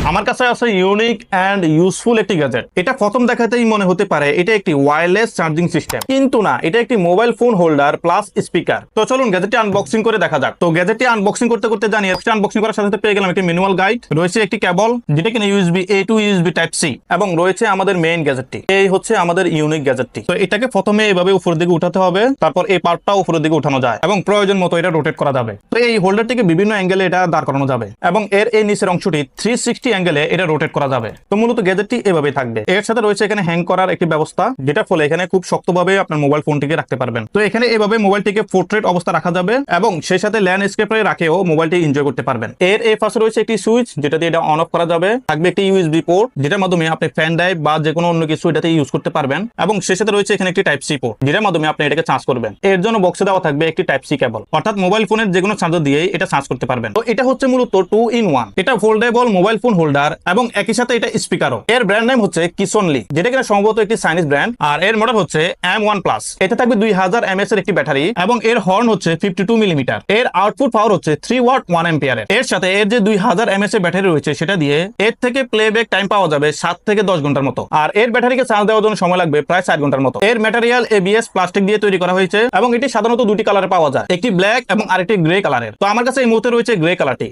আমার কাছে আছে ইউনিক এন্ড ইউজফুল একটি গ্যাজেট। এটা প্রথম দেখাতেই মনে হতে পারে এটা একটি ওয়্যারলেস চার্জিং সিস্টেম, কিন্তু না, এটা একটি mobile phone holder plus speaker. তো চলুন গ্যাজেটটি আনবক্সিং করে দেখা যাক। তো গ্যাজেটটি আনবক্সিং করতে করতে জানি আনবক্সিং করার সাথে সাথে পেয়ে গেলাম একটি ম্যানুয়াল গাইড, রয়েছে একটি কেবল যেটা কিনা USB A to USB type C, এবং রয়েছে আমাদের মেইন গ্যাজেটটি। এই হচ্ছে আমাদের ইউনিক গ্যাজেটটি। তো এটাকে প্রথমে এভাবে উপরের দিকে উঠাতে হবে, তারপর এই পার্টটাও উপরের দিকে উঠানো যায় এবং প্রয়োজন মতো এটা রোটেট করা যাবে। তো এই হোল্ডারটিকে বিভিন্ন অ্যাঙ্গেলে এটা দাঁড় করানো যাবে এবং এর এই নিচের অংশটি 360 অ্যাঙ্গেলে এটা রোটেট করা যাবে। তো মূলত গ্যাজেটটি এভাবে থাকবে। এর সাথে রয়েছে এখানে হ্যাং করার একটি ব্যবস্থা, যেটা ফলে এখানে খুব শক্তভাবে আপনার মোবাইল ফোনটিকে রাখতে পারবেন। তো এখানে এভাবে মোবাইলটিকে পোর্ট্রেট অবস্থা রাখা যাবে এবং সেই সাথে ল্যান্ডস্কেপে রাখেও মোবাইলটি এনজয় করতে পারবেন। এর এই পাশে রয়েছে একটি সুইচ, যেটা দিয়ে এটা অন অফ করা যাবে। থাকবে একটি ইউএসবি পোর্ট, যেটার মাধ্যমে আপনি ফ্যান ড্রাইভ বা যে কোনো অন্য কিছু এটাতে ইউজ করতে পারবেন, এবং সেই সাথে রয়েছে এখানে একটি টাইপ সি পোর্ট, যেটার মাধ্যমে আপনি এটাকে চার্জ করবেন। এর জন্য বক্সে দেওয়া থাকবে একটি টাইপ সি কেবল, অর্থাৎ মোবাইল ফোনের যে কোনো চার্জার দিয়ে এটা চার্জ করতে পারবেন। তো এটা হচ্ছে মূলত 2-in-1। এটা ফোল্ডেবল মোবাইল ফোন হোল্ডার এবং একই সাথে এটা স্পিকারও। এর ব্র্যান্ড নেম হচ্ছে কিসনলি, যেটা কিনা সম্ভবত একটি চাইনিজ ব্র্যান্ড, আর এর মডেল হচ্ছে M1+। এতে থাকবে 2000 mAh এর একটি ব্যাটারি এবং এর হর্ন হচ্ছে 52 মিলিমিটার। এর আউটপুট পাওয়ার হচ্ছে 3 ওয়াট 1 অ্যাম্পিয়ারের। এর সাথে এর যে 2000 mAh এর ব্যাটারি রয়েছে সেটা দিয়ে এর থেকে প্লেব্যাক টাইম পাওয়া যাবে 7 থেকে 10 ঘন্টার মতো, আর এর ব্যাটারিকে চার্জ দেওয়ার জন্য সময় লাগবে প্রায় 4 ঘন্টার মতো। এর ম্যাটেরিয়াল ABS প্লাস্টিক দিয়ে তৈরি করা হয়েছে এবং এটি সাধারণত দুটি কালারে পাওয়া যায়, একটি ব্ল্যাক এবং আরেকটি গ্রে কালারের। তো আমার কাছে এই মুহূর্তে রয়েছে গ্রে কালারটি।